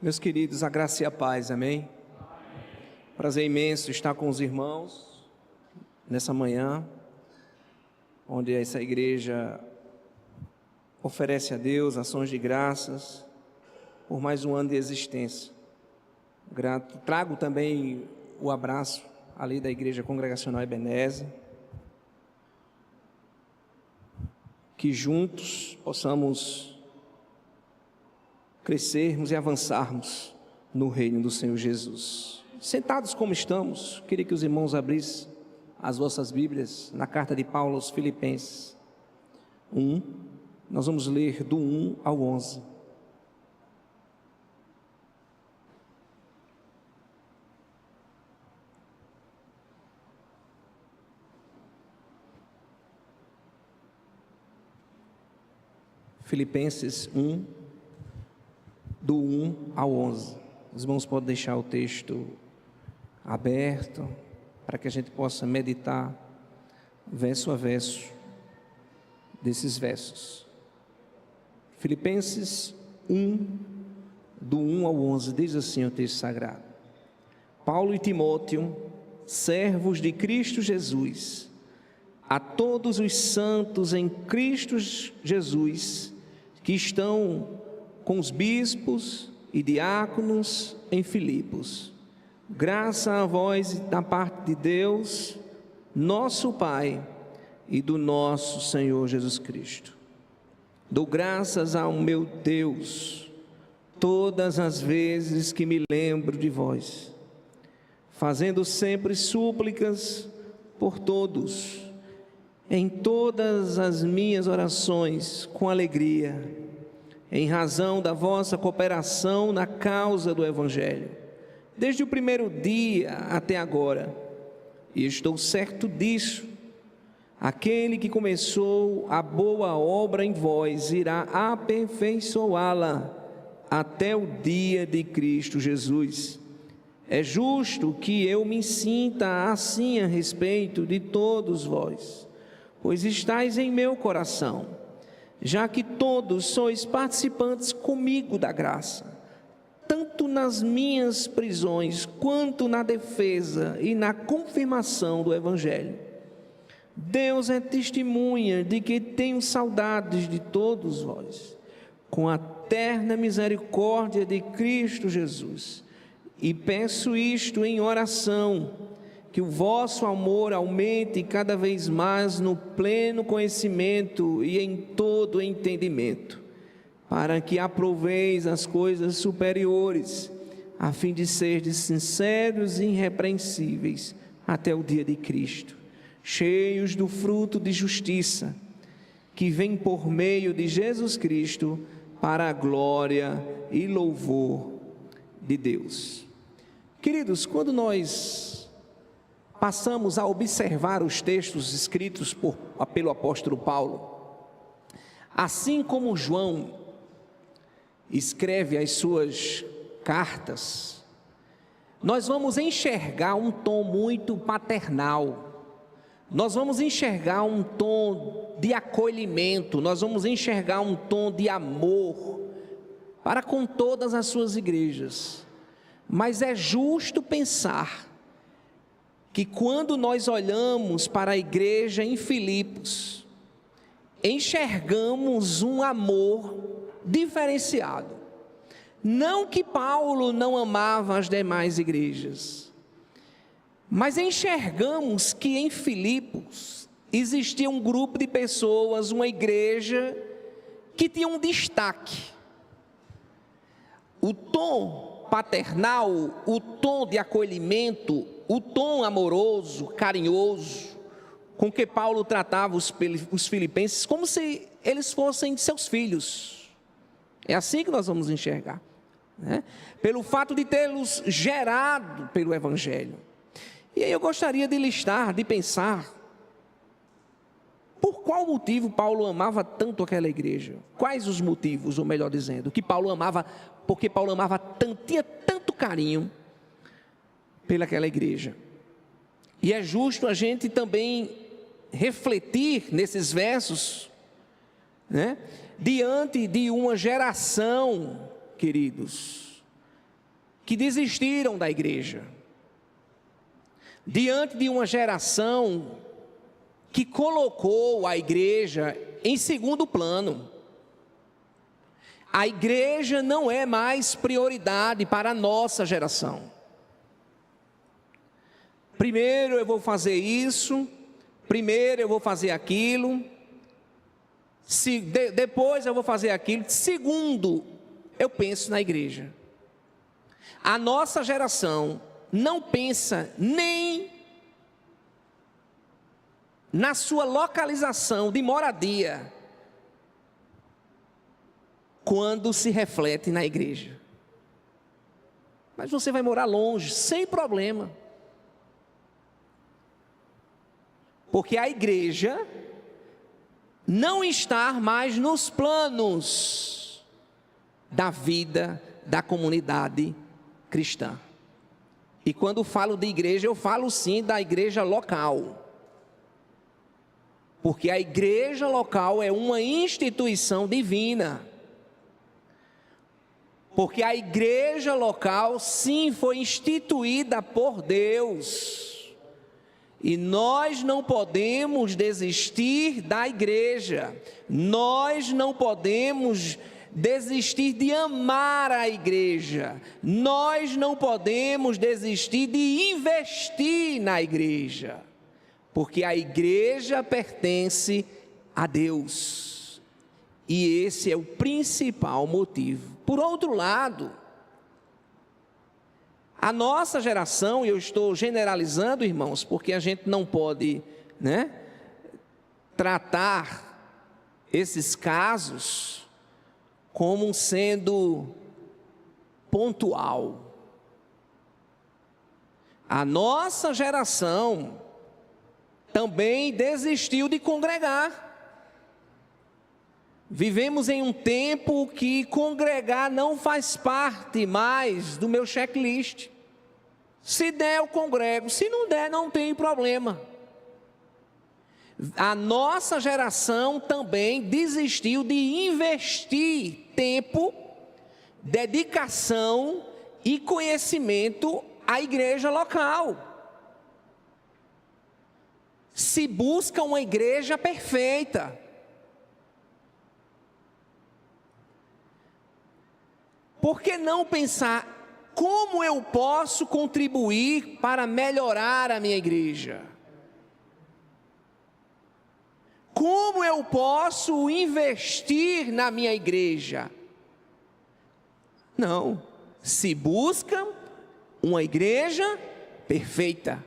Meus queridos, a graça e a paz, amém? Prazer imenso estar com os irmãos nessa manhã, onde essa igreja oferece a Deus ações de graças por mais um ano de existência. Grato. Trago também o abraço ali da Igreja Congregacional Ebenezer, que juntos possamos crescermos e avançarmos no reino do Senhor Jesus. Sentados como estamos, queria que os irmãos abrissem as vossas Bíblias na carta de Paulo aos Filipenses 1, nós vamos ler do 1 ao 11. Filipenses 1, do 1 ao 11. Os irmãos podem deixar o texto aberto, para que a gente possa meditar verso a verso desses versos. Filipenses 1, do 1 ao 11, diz assim o texto sagrado: Paulo e Timóteo, servos de Cristo Jesus, a todos os santos em Cristo Jesus, que estão com os bispos e diáconos em Filipos, graça a vós da parte de Deus, nosso Pai, e do nosso Senhor Jesus Cristo. Dou graças ao meu Deus todas as vezes que me lembro de vós, fazendo sempre súplicas por todos, em todas as minhas orações, com alegria, em razão da vossa cooperação na causa do Evangelho, desde o primeiro dia até agora, e estou certo disso, aquele que começou a boa obra em vós, irá aperfeiçoá-la até o dia de Cristo Jesus. É justo que eu me sinta assim a respeito de todos vós, pois estáis em meu coração, já que todos sois participantes comigo da graça, tanto nas minhas prisões, quanto na defesa e na confirmação do Evangelho. Deus é testemunha de que tenho saudades de todos vós, com a eterna misericórdia de Cristo Jesus, e peço isto em oração, que o vosso amor aumente cada vez mais no pleno conhecimento e em todo entendimento, para que aproveis as coisas superiores, a fim de serdes sinceros e irrepreensíveis até o dia de Cristo, cheios do fruto de justiça, que vem por meio de Jesus Cristo, para a glória e louvor de Deus. Queridos, quando nós passamos a observar os textos escritos pelo apóstolo Paulo, assim como João escreve as suas cartas, nós vamos enxergar um tom muito paternal, nós vamos enxergar um tom de acolhimento, nós vamos enxergar um tom de amor para com todas as suas igrejas. Mas é justo pensar que quando nós olhamos para a igreja em Filipos, enxergamos um amor diferenciado. Não que Paulo não amava as demais igrejas, mas enxergamos que em Filipos existia um grupo de pessoas, uma igreja que tinha um destaque. O tom paternal, o tom de acolhimento, o tom amoroso, carinhoso, com que Paulo tratava os filipenses, como se eles fossem seus filhos. É assim que nós vamos enxergar, né? Pelo fato de tê-los gerado pelo Evangelho. E aí eu gostaria de listar, de pensar, por qual motivo Paulo amava tanto aquela igreja? Quais os motivos, ou melhor dizendo, que Paulo amava, porque Paulo amava tanto, tinha tanto carinho pelaquela igreja. E é justo a gente também refletir nesses versos né? Diante de uma geração, queridos, que desistiram da igreja, diante de uma geração que colocou a igreja em segundo plano. A igreja não é mais prioridade para a nossa geração. Primeiro eu vou fazer isso, primeiro eu vou fazer aquilo, depois eu vou fazer aquilo. Segundo, eu penso na igreja. A nossa geração não pensa nem na sua localização de moradia quando se reflete na igreja. Mas você vai morar longe, sem problema. Porque a igreja não está mais nos planos da vida da comunidade cristã. E quando falo de igreja, eu falo sim da igreja local. Porque a igreja local é uma instituição divina. Porque a igreja local, sim, foi instituída por Deus. E nós não podemos desistir da igreja. Nós não podemos desistir de amar a igreja. Nós não podemos desistir de investir na igreja. Porque a igreja pertence a Deus. E esse é o principal motivo. Por outro lado, a nossa geração, e eu estou generalizando, irmãos, porque a gente não pode, tratar esses casos como sendo pontual. A nossa geração também desistiu de congregar. Vivemos em um tempo que congregar não faz parte mais do meu checklist. Se der, eu congrego. Se não der, não tem problema. A nossa geração também desistiu de investir tempo, dedicação e conhecimento à igreja local. Se busca uma igreja perfeita. Por que não pensar como eu posso contribuir para melhorar a minha igreja? Como eu posso investir na minha igreja? Não, se busca uma igreja perfeita.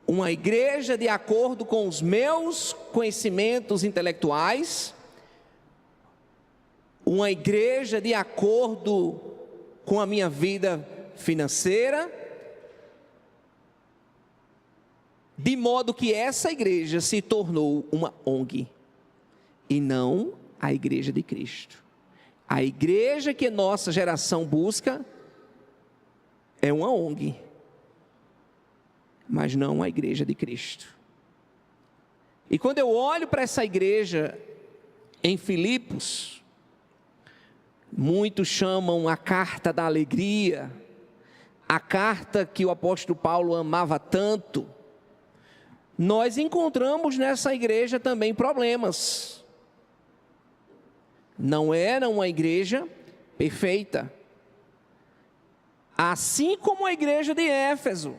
Uma igreja de acordo com os meus conhecimentos intelectuais, uma igreja de acordo com a minha vida financeira, de modo que essa igreja se tornou uma ONG, e não a igreja de Cristo. A igreja que nossa geração busca é uma ONG, mas não a igreja de Cristo. E quando eu olho para essa igreja em Filipos, muitos chamam a carta da alegria, a carta que o apóstolo Paulo amava tanto. Nós encontramos nessa igreja também problemas. Não era uma igreja perfeita. Assim como a igreja de Éfeso.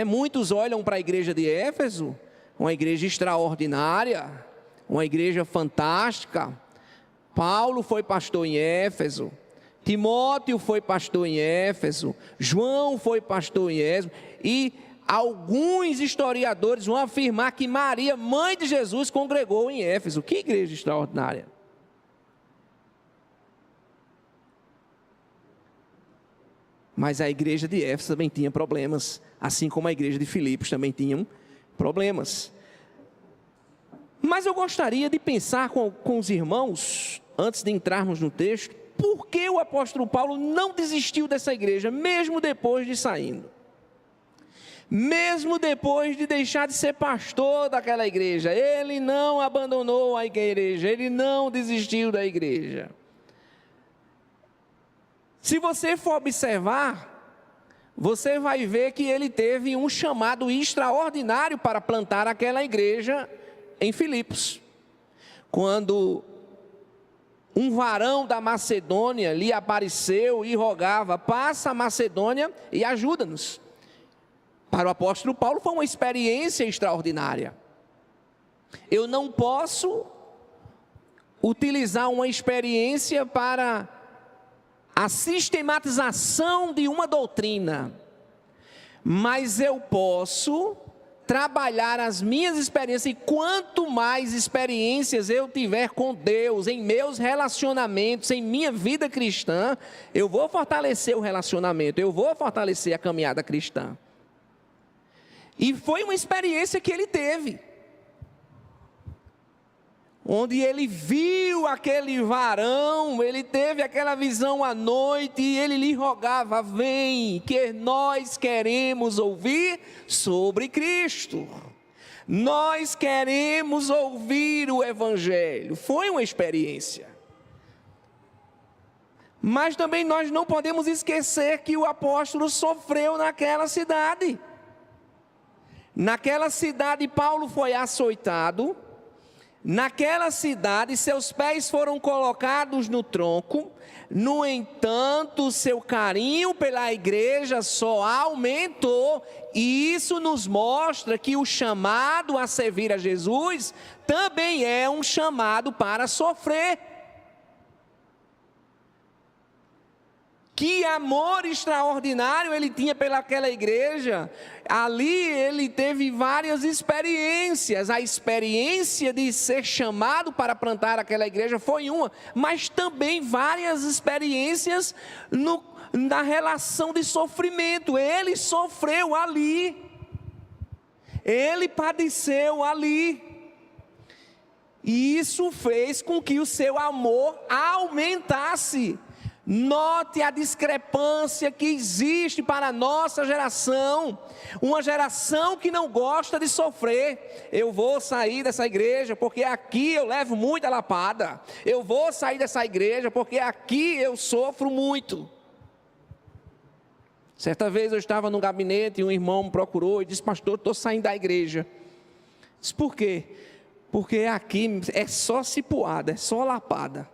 Muitos olham para a igreja de Éfeso, uma igreja extraordinária, uma igreja fantástica. Paulo foi pastor em Éfeso, Timóteo foi pastor em Éfeso, João foi pastor em Éfeso, e alguns historiadores vão afirmar que Maria, mãe de Jesus, congregou em Éfeso. Que igreja extraordinária! Mas a igreja de Éfeso também tinha problemas, assim como a igreja de Filipos também tinha problemas. Mas eu gostaria de pensar com os irmãos, antes de entrarmos no texto, por que o apóstolo Paulo não desistiu dessa igreja, mesmo depois de saindo? Mesmo depois de deixar de ser pastor daquela igreja, ele não abandonou a igreja, ele não desistiu da igreja. Se você for observar, você vai ver que ele teve um chamado extraordinário para plantar aquela igreja em Filipos. Quando um varão da Macedônia lhe apareceu e rogava: passa a Macedônia e ajuda-nos. Para o apóstolo Paulo foi uma experiência extraordinária. Eu não posso utilizar uma experiência para a sistematização de uma doutrina, mas eu posso trabalhar as minhas experiências, e quanto mais experiências eu tiver com Deus, em meus relacionamentos, em minha vida cristã, eu vou fortalecer o relacionamento, eu vou fortalecer a caminhada cristã. E foi uma experiência que ele teve, onde ele viu aquele varão, ele teve aquela visão à noite, e ele lhe rogava: vem, que nós queremos ouvir sobre Cristo, nós queremos ouvir o Evangelho. Foi uma experiência. Mas também nós não podemos esquecer que o apóstolo sofreu naquela cidade. Naquela cidade Paulo foi açoitado. Naquela cidade, seus pés foram colocados no tronco. No entanto, seu carinho pela igreja só aumentou. E isso nos mostra que o chamado a servir a Jesus também é um chamado para sofrer. Que amor extraordinário ele tinha pelaquela igreja. Ali ele teve várias experiências. A experiência de ser chamado para plantar aquela igreja foi uma, mas também várias experiências na relação de sofrimento. Ele sofreu ali, ele padeceu ali, e isso fez com que o seu amor aumentasse. Note a discrepância que existe para a nossa geração, uma geração que não gosta de sofrer. Eu vou sair dessa igreja porque aqui eu levo muita lapada, eu vou sair dessa igreja porque aqui eu sofro muito. Certa vez eu estava no gabinete e um irmão me procurou e disse: pastor, estou saindo da igreja. Disse: por quê? Porque aqui é só cipuada, é só lapada.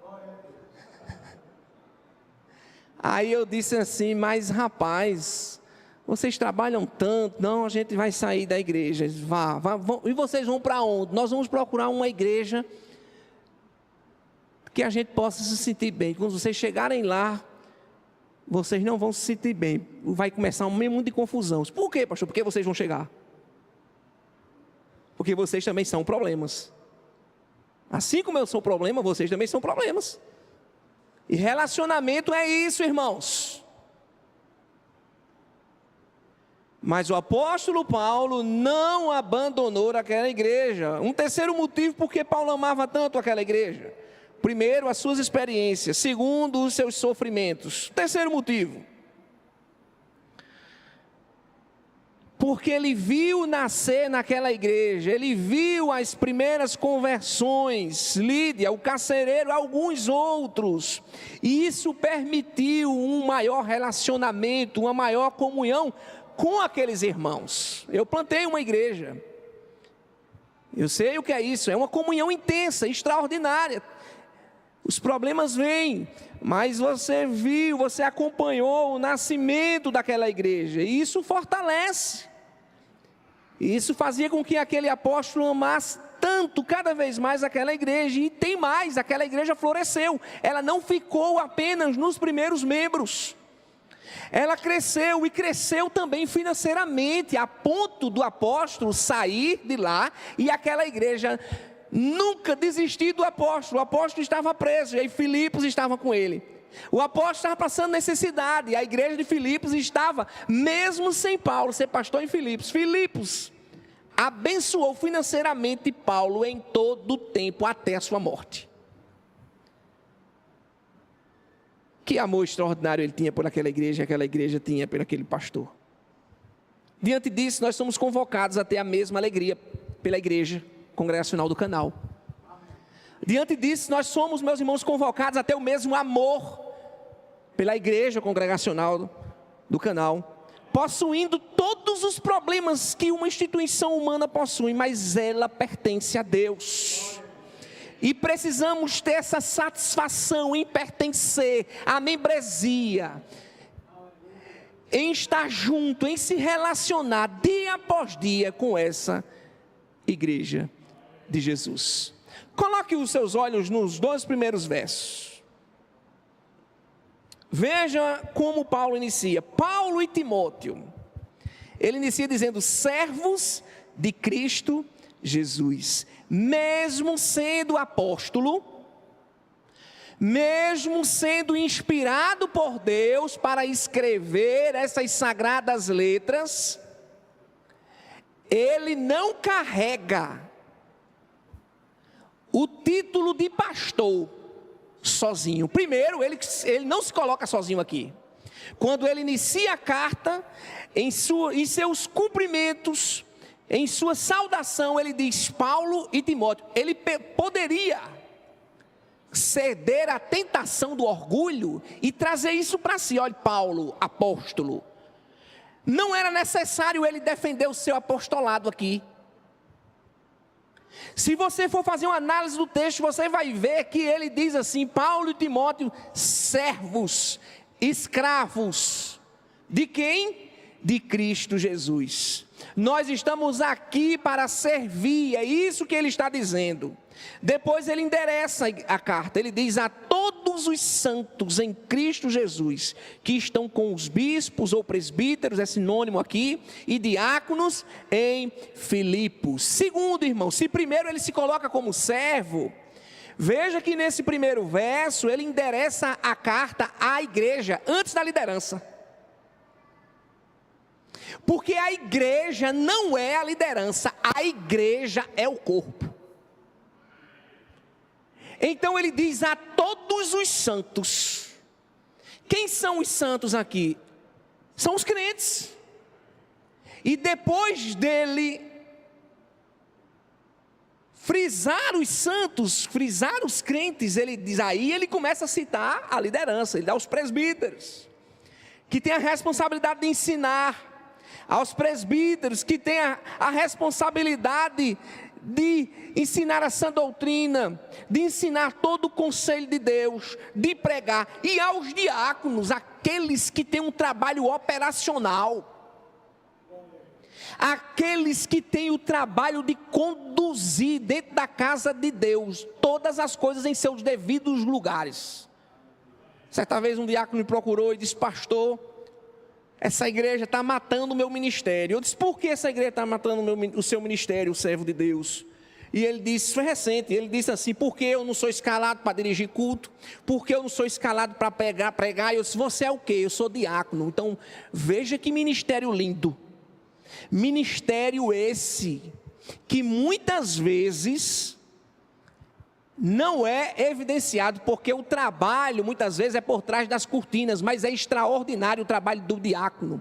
Aí eu disse assim: mas rapaz, vocês trabalham tanto. Não, a gente vai sair da igreja. Vá. E vocês vão para onde? Nós vamos procurar uma igreja que a gente possa se sentir bem. Quando vocês chegarem lá, vocês não vão se sentir bem. Vai começar um meio mundo de confusão. Por quê, pastor? Porque vocês vão chegar. Porque vocês também são problemas. Assim como eu sou problema, vocês também são problemas. E relacionamento é isso, irmãos. Mas o apóstolo Paulo não abandonou aquela igreja. Um terceiro motivo porque Paulo amava tanto aquela igreja. Primeiro, as suas experiências. Segundo, os seus sofrimentos. Terceiro motivo, porque ele viu nascer naquela igreja, ele viu as primeiras conversões, Lídia, o carcereiro, alguns outros, e isso permitiu um maior relacionamento, uma maior comunhão com aqueles irmãos. Eu plantei uma igreja, eu sei o que é isso, é uma comunhão intensa, extraordinária. Os problemas vêm, mas você viu, você acompanhou o nascimento daquela igreja, e isso fortalece. E isso fazia com que aquele apóstolo amasse tanto, cada vez mais, aquela igreja. E tem mais, aquela igreja floresceu. Ela não ficou apenas nos primeiros membros. Ela cresceu, e cresceu também financeiramente, a ponto do apóstolo sair de lá e aquela igreja nunca desistir do apóstolo. O apóstolo estava preso, e aí Filipos estava com ele. O apóstolo estava passando necessidade, e a igreja de Filipos estava, mesmo sem Paulo ser pastor em Filipos, Filipos abençoou financeiramente Paulo em todo o tempo, até a sua morte. Que amor extraordinário ele tinha por aquela igreja, e aquela igreja tinha por aquele pastor. Diante disso, nós somos convocados a ter a mesma alegria pela igreja congregacional do Canal. Diante disso, nós somos, meus irmãos, convocados a ter o mesmo amor pela igreja congregacional do Canal, possuindo todos os problemas que uma instituição humana possui, mas ela pertence a Deus. E precisamos ter essa satisfação em pertencer à membresia, em estar junto, em se relacionar dia após dia com essa igreja de Jesus. Coloque os seus olhos nos 2 primeiros versos. Veja como Paulo inicia. Paulo e Timóteo. Ele inicia dizendo: servos de Cristo Jesus, mesmo sendo apóstolo, mesmo sendo inspirado por Deus para escrever essas sagradas letras, ele não carrega o título de pastor sozinho. Primeiro, ele não se coloca sozinho aqui. Quando ele inicia a carta, em seus cumprimentos, em sua saudação, ele diz Paulo e Timóteo. Ele poderia ceder à tentação do orgulho e trazer isso para si. Olha, Paulo, apóstolo. Não era necessário ele defender o seu apostolado aqui. Se você for fazer uma análise do texto, você vai ver que ele diz assim: Paulo e Timóteo, servos, escravos, de quem? De Cristo Jesus. Nós estamos aqui para servir, é isso que ele está dizendo. Depois ele endereça a carta, ele diz: a todos os santos em Cristo Jesus, que estão com os bispos ou presbíteros, é sinônimo aqui, e diáconos em Filipos. Segundo, irmão, se primeiro ele se coloca como servo, veja que nesse primeiro verso ele endereça a carta à igreja, antes da liderança. Porque a igreja não é a liderança, a igreja é o corpo. Então ele diz a todos os santos. Quem são os santos aqui? São os crentes. E depois dele frisar os santos, frisar os crentes, ele diz, aí ele começa a citar a liderança, ele dá aos presbíteros, que tem a responsabilidade de ensinar, aos presbíteros, que tem a responsabilidade de ensinar a sã doutrina, de ensinar todo o conselho de Deus, de pregar, e aos diáconos, aqueles que têm um trabalho operacional, aqueles que têm o trabalho de conduzir dentro da casa de Deus, todas as coisas em seus devidos lugares. Certa vez um diácono me procurou e disse: pastor, essa igreja está matando o meu ministério. Eu disse: por que essa igreja está matando o seu ministério, o servo de Deus? E ele disse, foi recente, ele disse assim: porque eu não sou escalado para dirigir culto, porque eu não sou escalado para pregar. E eu disse: você é o quê? Eu sou diácono. Então veja que ministério lindo. Ministério esse que muitas vezes não é evidenciado, porque o trabalho muitas vezes é por trás das cortinas, mas é extraordinário o trabalho do diácono,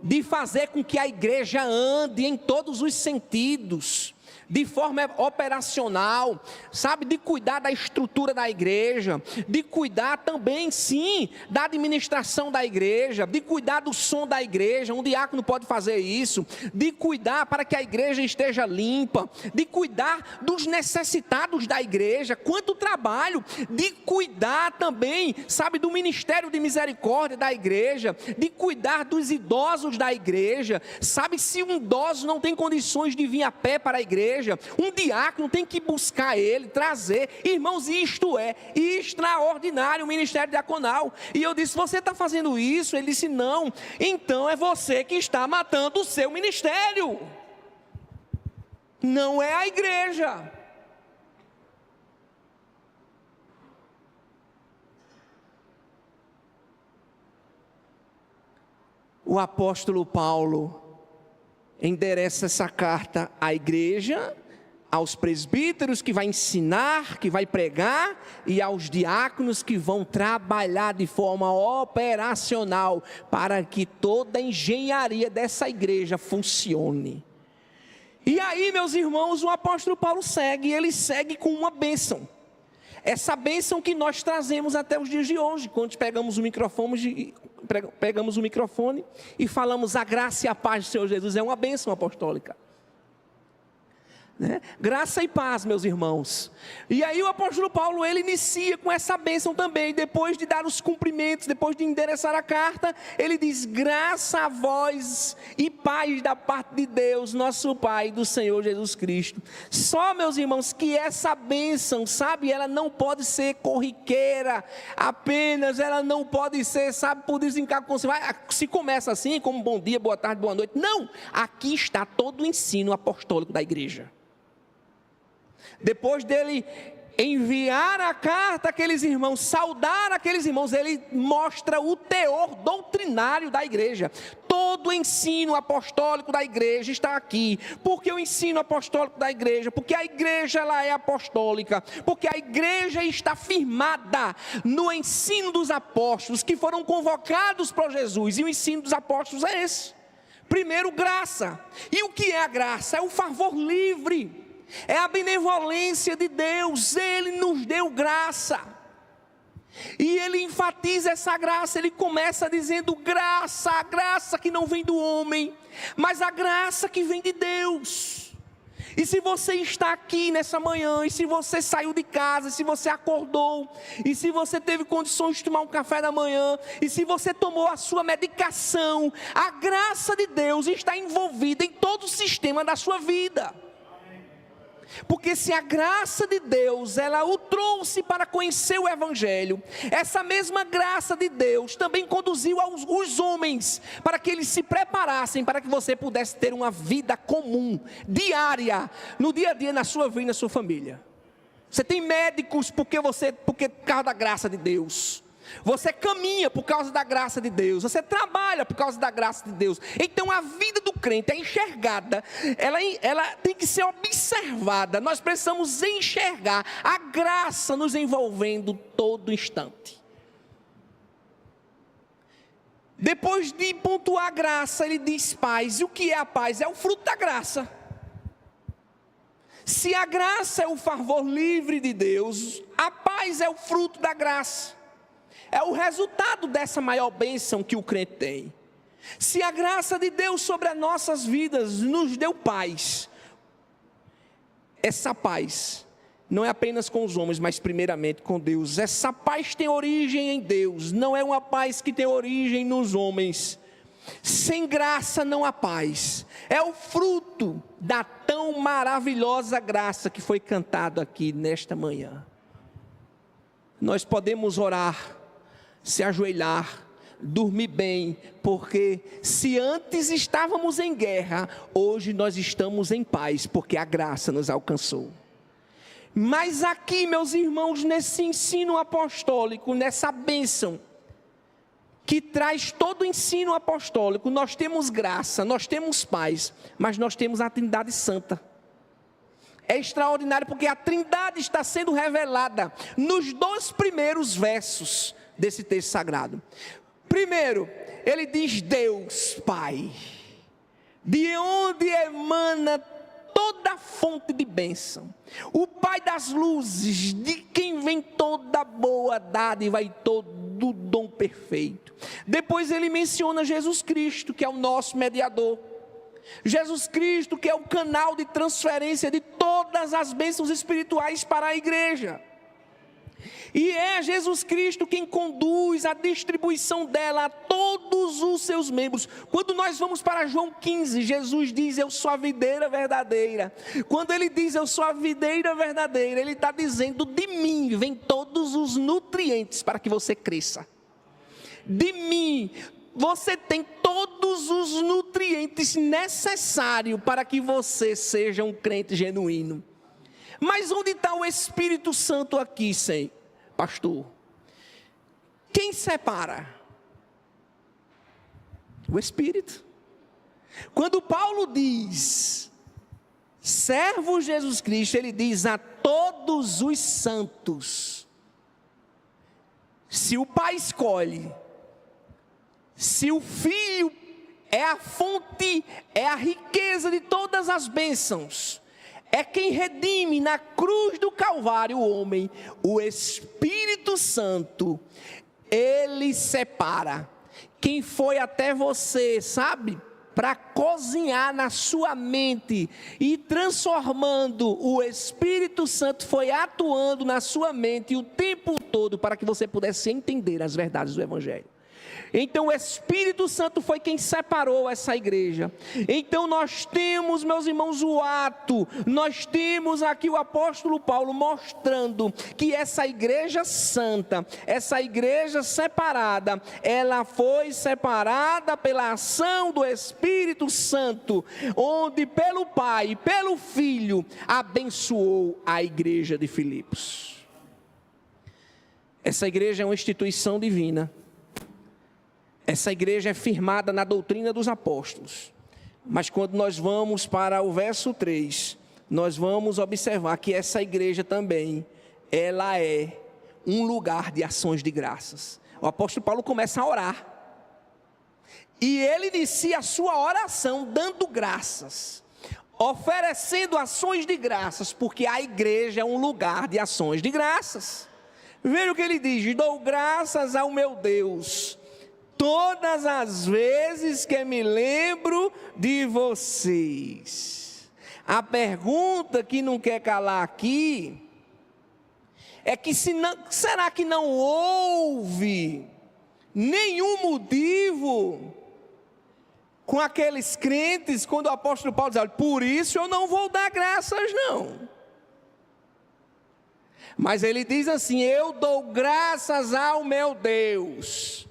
de fazer com que a igreja ande em todos os sentidos, de forma operacional, sabe, de cuidar da estrutura da igreja, de cuidar também, sim, da administração da igreja, de cuidar do som da igreja. Um diácono pode fazer isso, de cuidar para que a igreja esteja limpa, de cuidar dos necessitados da igreja. Quanto trabalho de cuidar também, sabe, do ministério de misericórdia da igreja, de cuidar dos idosos da igreja, sabe, se um idoso não tem condições de vir a pé para a igreja, um diácono tem que buscar ele, trazer. Irmãos, isto é extraordinário, o ministério diaconal. E eu disse: você está fazendo isso? Ele disse: não. Então é você que está matando o seu ministério, não é a igreja. O apóstolo Paulo endereça essa carta à igreja, aos presbíteros que vai ensinar, que vai pregar, e aos diáconos que vão trabalhar de forma operacional para que toda a engenharia dessa igreja funcione. E aí, meus irmãos, o apóstolo Paulo segue, e ele segue com uma bênção. Essa bênção que nós trazemos até os dias de hoje, quando pegamos o microfone e falamos a graça e a paz do Senhor Jesus, é uma bênção apostólica. Graça e paz, meus irmãos. E aí o apóstolo Paulo, ele inicia com essa bênção também. Depois de dar os cumprimentos, depois de endereçar a carta, ele diz: graça a vós e paz da parte de Deus, nosso Pai, do Senhor Jesus Cristo. Só, meus irmãos, que essa bênção, sabe, ela não pode ser corriqueira apenas, ela não pode ser, sabe, por desencargo. Se começa assim, como bom dia, boa tarde, boa noite. Não, aqui está todo o ensino apostólico da igreja. Depois dele enviar a carta àqueles irmãos, saudar aqueles irmãos, ele mostra o teor doutrinário da igreja. Todo o ensino apostólico da igreja está aqui. Por que o ensino apostólico da igreja? Porque a igreja, ela é apostólica, porque a igreja está firmada no ensino dos apóstolos que foram convocados por Jesus, e o ensino dos apóstolos é esse. Primeiro, graça. E o que é a graça? É o favor livre. É a benevolência de Deus. Ele nos deu graça, e ele enfatiza essa graça. Ele começa dizendo graça, a graça que não vem do homem, mas a graça que vem de Deus. E se você está aqui nessa manhã, e se você saiu de casa, e se você acordou, e se você teve condições de tomar um café da manhã, e se você tomou a sua medicação, a graça de Deus está envolvida em todo o sistema da sua vida. Porque se a graça de Deus, ela o trouxe para conhecer o Evangelho, essa mesma graça de Deus também conduziu os homens para que eles se preparassem para que você pudesse ter uma vida comum, diária, no dia a dia, na sua vida e na sua família. Você tem médicos porque por causa da graça de Deus. Você caminha por causa da graça de Deus. Você trabalha por causa da graça de Deus. Então a vida do crente é enxergada, ela tem que ser observada. Nós precisamos enxergar a graça nos envolvendo todo instante. Depois de pontuar a graça, ele diz paz. E o que é a paz? É o fruto da graça. Se a graça é o favor livre de Deus, a paz é o fruto da graça. É o resultado dessa maior bênção que o crente tem. Se a graça de Deus sobre as nossas vidas nos deu paz, essa paz não é apenas com os homens, mas primeiramente com Deus. Essa paz tem origem em Deus, não é uma paz que tem origem nos homens. Sem graça não há paz. É o fruto da tão maravilhosa graça que foi cantado aqui nesta manhã. Nós podemos orar, se ajoelhar, dormir bem, porque se antes estávamos em guerra, hoje nós estamos em paz, porque a graça nos alcançou. Mas aqui, meus irmãos, nesse ensino apostólico, nessa bênção que traz todo o ensino apostólico, nós temos graça, nós temos paz, mas nós temos a Trindade Santa. É extraordinário porque a Trindade está sendo revelada nos 2 primeiros versos desse texto sagrado. Primeiro, ele diz Deus Pai, de onde emana toda a fonte de bênção, o Pai das luzes, de quem vem toda boa dádiva e todo dom perfeito. Depois ele menciona Jesus Cristo, que é o nosso mediador. Jesus Cristo, que é o canal de transferência de todas as bênçãos espirituais para a igreja. E é Jesus Cristo quem conduz a distribuição dela a todos os seus membros. Quando nós vamos para João 15, Jesus diz: eu sou a videira verdadeira. Quando ele diz eu sou a videira verdadeira, ele está dizendo: de mim vêm todos os nutrientes para que você cresça. De mim você tem todos os nutrientes necessários para que você seja um crente genuíno. Mas onde está o Espírito Santo aqui, pastor? Quem separa? O Espírito. Quando Paulo diz, servos de Jesus Cristo, ele diz a todos os santos. Se o Pai escolhe, se o Filho é a fonte, é a riqueza de todas as bênçãos, é quem redime na cruz do Calvário o homem, o Espírito Santo, ele separa quem foi até você, sabe, para cozinhar na sua mente e transformando. O Espírito Santo foi atuando na sua mente o tempo todo para que você pudesse entender as verdades do Evangelho. Então o Espírito Santo foi quem separou essa igreja. Então nós temos, meus irmãos, o ato, nós temos aqui o apóstolo Paulo mostrando que essa igreja santa, essa igreja separada, ela foi separada pela ação do Espírito Santo, onde pelo Pai e pelo Filho abençoou a igreja de Filipos. Essa igreja é uma instituição divina. Essa igreja é firmada na doutrina dos apóstolos. Mas quando nós vamos para o verso 3, nós vamos observar que essa igreja também, ela é um lugar de ações de graças. O apóstolo Paulo começa a orar. E ele inicia a sua oração dando graças, oferecendo ações de graças, porque a igreja é um lugar de ações de graças. Veja o que ele diz: dou graças ao meu Deus todas as vezes que me lembro de vocês. A pergunta que não quer calar aqui é que será que não houve nenhum motivo com aqueles crentes quando o apóstolo Paulo diz: olha, por isso eu não vou dar graças não. Mas ele diz assim: eu dou graças ao meu Deus.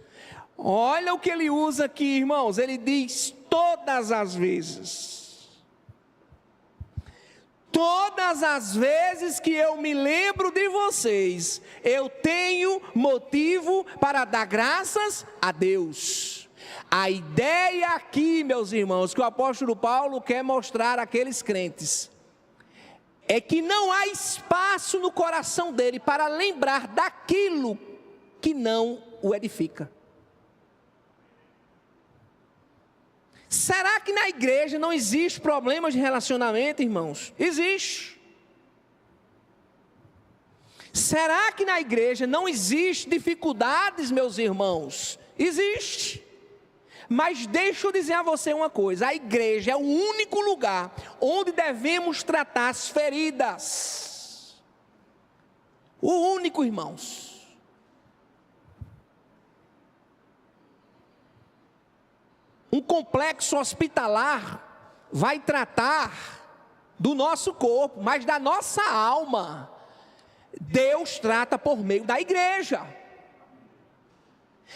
Olha o que ele usa aqui, irmãos. Ele diz todas as vezes. Todas as vezes que eu me lembro de vocês, eu tenho motivo para dar graças a Deus. A ideia aqui, meus irmãos, que o apóstolo Paulo quer mostrar àqueles crentes, é que não há espaço no coração dele para lembrar daquilo que não o edifica. Será que na igreja não existe problemas de relacionamento, irmãos? Existe. Será que na igreja não existe dificuldades, meus irmãos? Existe. Mas deixa eu dizer a você uma coisa: a igreja é o único lugar onde devemos tratar as feridas. O único, irmãos. Um complexo hospitalar vai tratar do nosso corpo, mas da nossa alma, Deus trata por meio da igreja.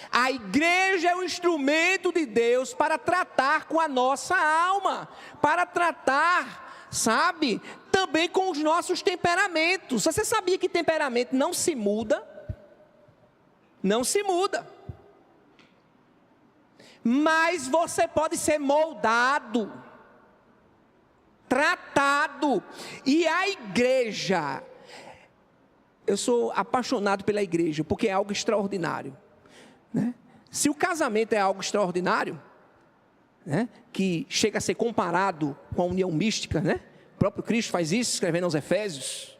A igreja é o instrumento de Deus para tratar com a nossa alma, para tratar, sabe, também com os nossos temperamentos. Você sabia que temperamento não se muda? Não se muda. Mas você pode ser moldado, tratado. E a igreja, eu sou apaixonado pela igreja, porque é algo extraordinário, né? Se o casamento é algo extraordinário, né, que chega a ser comparado com a união mística, né? O próprio Cristo faz isso, escrevendo aos Efésios,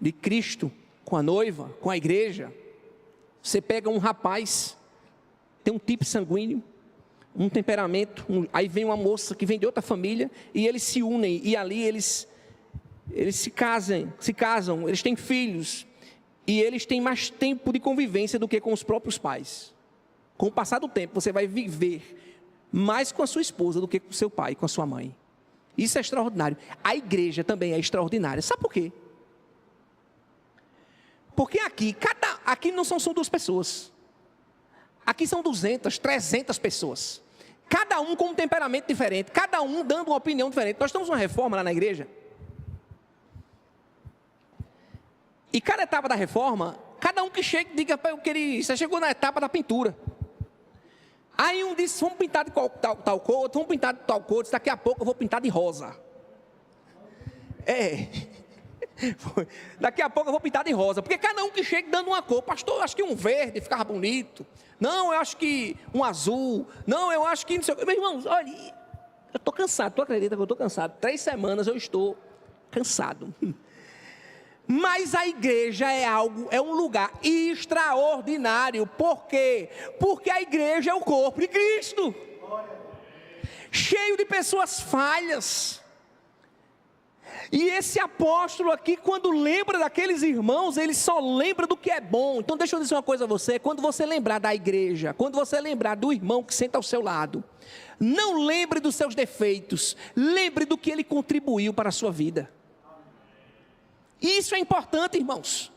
de Cristo com a noiva, com a igreja. Você pega um rapaz, tem um tipo sanguíneo, um temperamento, aí vem uma moça que vem de outra família, e eles se unem, e ali eles se casam, eles têm filhos, e eles têm mais tempo de convivência do que com os próprios pais. Com o passar do tempo, você vai viver mais com a sua esposa do que com o seu pai, com a sua mãe. Isso é extraordinário. A igreja também é extraordinária. Sabe por quê? Porque aqui não são só duas pessoas. Aqui são 200, 300 pessoas. Cada um com um temperamento diferente, cada um dando uma opinião diferente. Nós temos uma reforma lá na igreja. E cada etapa da reforma, cada um que chega diga, você chegou na etapa da pintura. Aí um disse, vamos pintar de tal cor, outro vamos pintar de tal cor, daqui a pouco eu vou pintar de rosa. Daqui a pouco eu vou pintar de rosa, porque cada um que chega dando uma cor. Pastor, eu acho que um verde ficava bonito. Não, eu acho que um azul. Não, eu acho que não sei o que. Meus irmãos, olha, eu estou cansado. Tu acredita que eu estou cansado? 3 semanas eu estou cansado. Mas a igreja é um lugar extraordinário. Por quê? Porque a igreja é o corpo de Cristo, cheio de pessoas falhas. E esse apóstolo aqui, quando lembra daqueles irmãos, ele só lembra do que é bom. Então deixa eu dizer uma coisa a você: quando você lembrar da igreja, quando você lembrar do irmão que senta ao seu lado, não lembre dos seus defeitos, lembre do que ele contribuiu para a sua vida. Isso é importante, irmãos,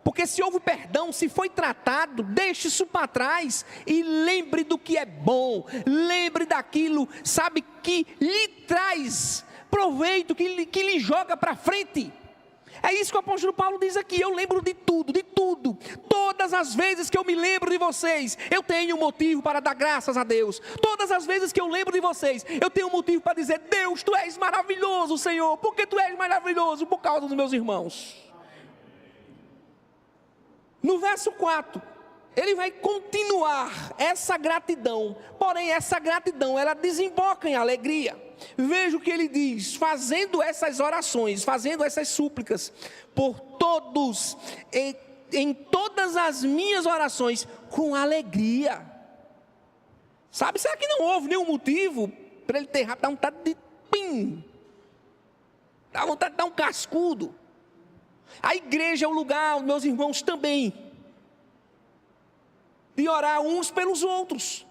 porque se houve perdão, se foi tratado, deixe isso para trás e lembre do que é bom, lembre daquilo, sabe, que lhe traz proveito, que lhe joga para frente. É isso que o apóstolo Paulo diz aqui: eu lembro de tudo, todas as vezes que eu me lembro de vocês, eu tenho motivo para dar graças a Deus. Todas as vezes que eu lembro de vocês, eu tenho motivo para dizer: Deus, Tu és maravilhoso, Senhor. Porque Tu és maravilhoso? Por causa dos meus irmãos. No verso 4, ele vai continuar essa gratidão, porém essa gratidão, ela desemboca em alegria. Veja o que ele diz: fazendo essas orações, fazendo essas súplicas por todos, em todas as minhas orações, com alegria. Sabe, será que não houve nenhum motivo para ele ter rápido, dar vontade de pim, dar vontade de dar um cascudo? A igreja é o lugar, meus irmãos, também, de orar uns pelos outros.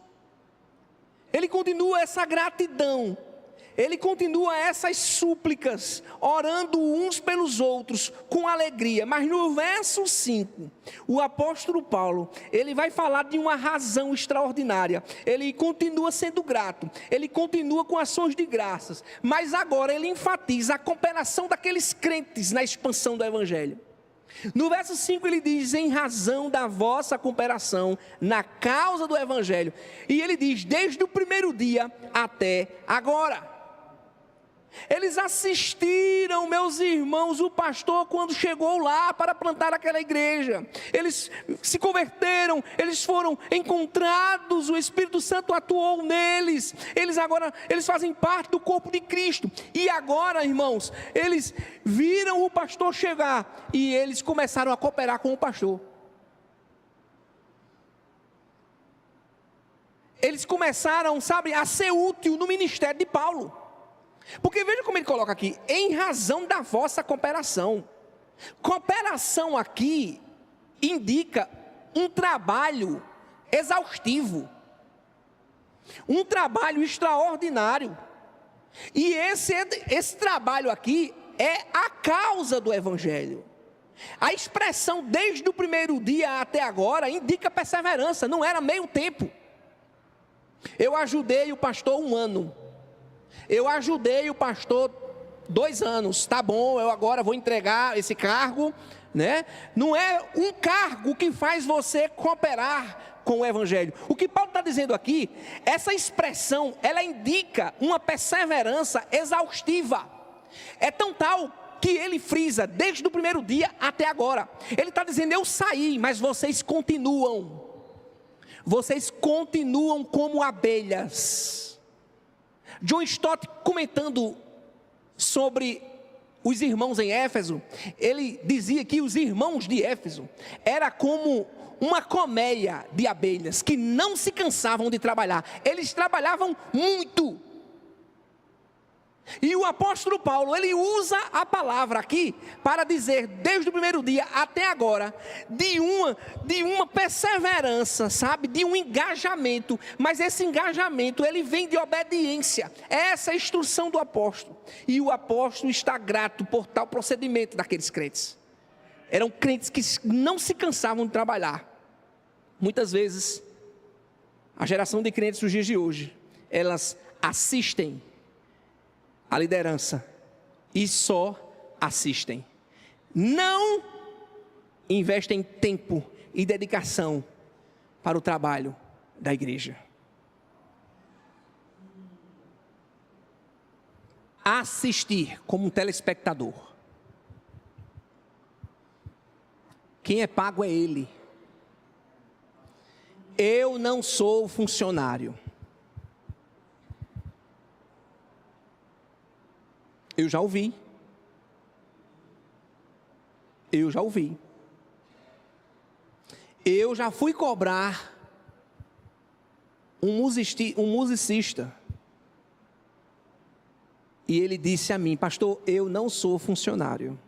Ele continua essa gratidão, ele continua essas súplicas, orando uns pelos outros com alegria. Mas no verso 5, o apóstolo Paulo, ele vai falar de uma razão extraordinária. Ele continua sendo grato, ele continua com ações de graças, mas agora ele enfatiza a cooperação daqueles crentes na expansão do evangelho. No verso 5 ele diz: em razão da vossa cooperação na causa do evangelho. E ele diz: desde o primeiro dia até agora. Eles assistiram, meus irmãos, o pastor quando chegou lá para plantar aquela igreja. Eles se converteram, eles foram encontrados, o Espírito Santo atuou neles. Eles fazem parte do corpo de Cristo. E agora, irmãos, eles viram o pastor chegar e eles começaram a cooperar com o pastor. Eles começaram, sabe, a ser útil no ministério de Paulo. Porque veja como ele coloca aqui: em razão da vossa cooperação. Cooperação aqui indica um trabalho exaustivo, um trabalho extraordinário. E esse trabalho aqui é a causa do evangelho. A expressão desde o primeiro dia até agora indica perseverança, não era meio tempo. Eu ajudei o pastor 1 ano. Eu ajudei o pastor 2 anos, tá bom, eu agora vou entregar esse cargo, né? Não é um cargo que faz você cooperar com o evangelho. O que Paulo está dizendo aqui, essa expressão, ela indica uma perseverança exaustiva. É tão tal que ele frisa desde o primeiro dia até agora. Ele está dizendo: eu saí, mas vocês continuam. Vocês continuam como abelhas. John Stott, comentando sobre os irmãos em Éfeso, ele dizia que os irmãos de Éfeso era como uma colmeia de abelhas que não se cansavam de trabalhar. Eles trabalhavam muito. E o apóstolo Paulo, ele usa a palavra aqui para dizer, desde o primeiro dia até agora, de uma perseverança, sabe, de um engajamento. Mas esse engajamento, ele vem de obediência. Essa é a instrução do apóstolo. E o apóstolo está grato por tal procedimento daqueles crentes. Eram crentes que não se cansavam de trabalhar. Muitas vezes, a geração de crentes dos dias de hoje, elas assistem a liderança e só assistem, não investem tempo e dedicação para o trabalho da igreja. assistir como um telespectador. Quem é pago é ele. Eu não sou funcionário. Eu já ouvi. Eu já fui cobrar um musicista. E ele disse a mim: pastor, eu não sou funcionário.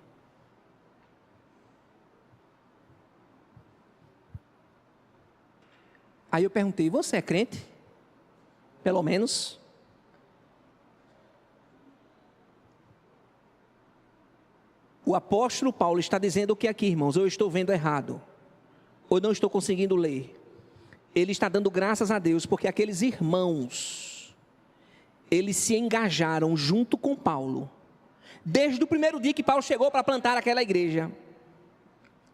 Aí eu perguntei: você é crente? Pelo menos. O apóstolo Paulo está dizendo o que aqui, irmãos? Eu estou vendo errado. Ou não estou conseguindo ler. Ele está dando graças a Deus, porque aqueles irmãos, eles se engajaram junto com Paulo. Desde o primeiro dia que Paulo chegou para plantar aquela igreja,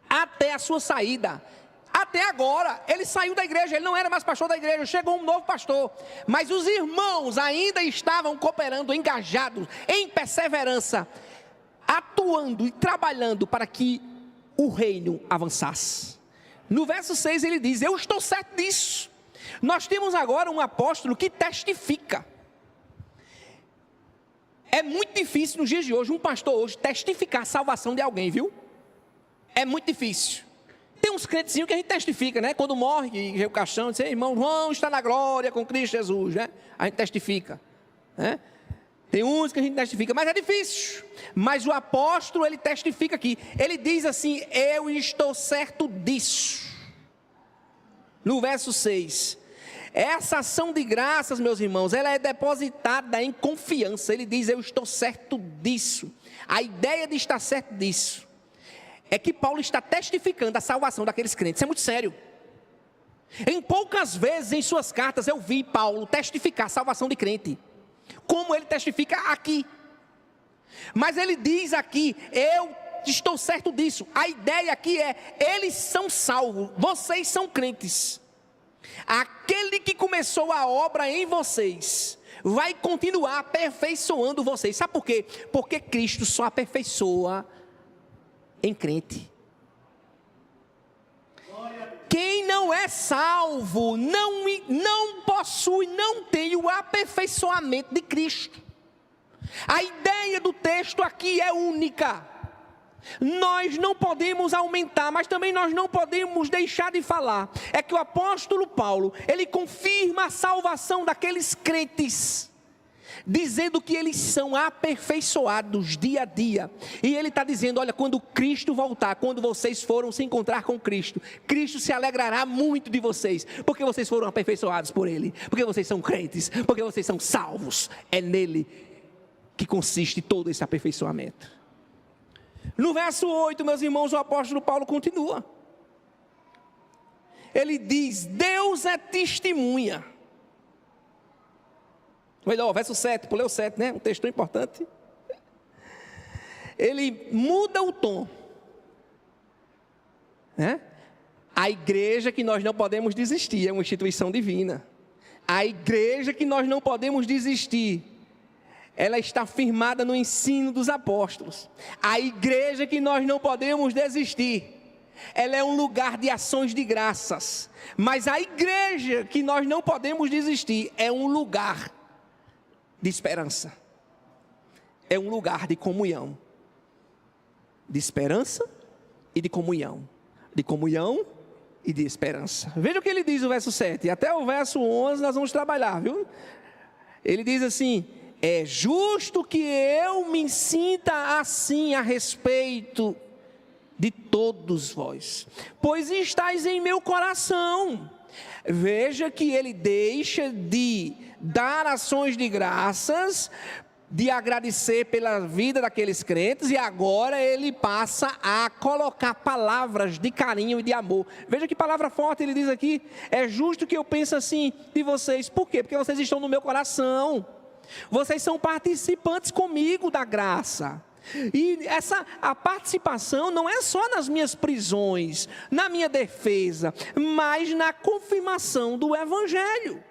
até a sua saída. Até agora, ele saiu da igreja, ele não era mais pastor da igreja, chegou um novo pastor. Mas os irmãos ainda estavam cooperando, engajados, em perseverança, atuando e trabalhando para que o reino avançasse. No verso 6 ele diz: eu estou certo disso. Nós temos agora um apóstolo que testifica. É muito difícil nos dias de hoje, um pastor hoje testificar a salvação de alguém, viu? É muito difícil. Tem uns crentezinhos que a gente testifica, né? Quando morre o caixão, diz: irmão João está na glória com Cristo Jesus, né? A gente testifica, né? Tem uns que a gente testifica, mas é difícil. Mas o apóstolo, ele testifica aqui. Ele diz assim: eu estou certo disso. No verso 6. Essa ação de graças, meus irmãos, ela é depositada em confiança. Ele diz: eu estou certo disso. A ideia de estar certo disso é que Paulo está testificando a salvação daqueles crentes. Isso é muito sério. Em poucas vezes em suas cartas eu vi Paulo testificar a salvação de crente, como ele testifica aqui. Mas ele diz aqui: eu estou certo disso. A ideia aqui é: eles são salvos, vocês são crentes. Aquele que começou a obra em vocês vai continuar aperfeiçoando vocês. Sabe por quê? Porque Cristo só aperfeiçoa em crente. Quem não é salvo não possui, não tem o aperfeiçoamento de Cristo. A ideia do texto aqui é única. Nós não podemos aumentar, mas também nós não podemos deixar de falar. É que o apóstolo Paulo, ele confirma a salvação daqueles crentes, dizendo que eles são aperfeiçoados dia a dia. E ele está dizendo: olha, quando Cristo voltar, quando vocês foram se encontrar com Cristo, Cristo se alegrará muito de vocês, porque vocês foram aperfeiçoados por Ele, porque vocês são crentes, porque vocês são salvos. É nele que consiste todo esse aperfeiçoamento. No verso 8, meus irmãos, o apóstolo Paulo continua. Ele diz: Deus é testemunha. Melhor, verso 7, pulei o 7, né? Um texto tão importante. Ele muda o tom, né? A igreja que nós não podemos desistir é uma instituição divina. A igreja que nós não podemos desistir, ela está firmada no ensino dos apóstolos. A igreja que nós não podemos desistir, ela é um lugar de ações de graças. Mas a igreja que nós não podemos desistir é um lugar de esperança. É um lugar de comunhão. De esperança e de comunhão. De comunhão e de esperança. Veja o que ele diz no verso 7. Até o verso 11 nós vamos trabalhar, viu? Ele diz assim: é justo que eu me sinta assim a respeito de todos vós, pois estáis em meu coração. Veja que ele deixa de dar ações de graças, de agradecer pela vida daqueles crentes, e agora ele passa a colocar palavras de carinho e de amor. Veja que palavra forte ele diz aqui: é justo que eu pense assim de vocês. Por quê? Porque vocês estão no meu coração. Vocês são participantes comigo da graça. E a participação não é só nas minhas prisões, na minha defesa, mas na confirmação do Evangelho.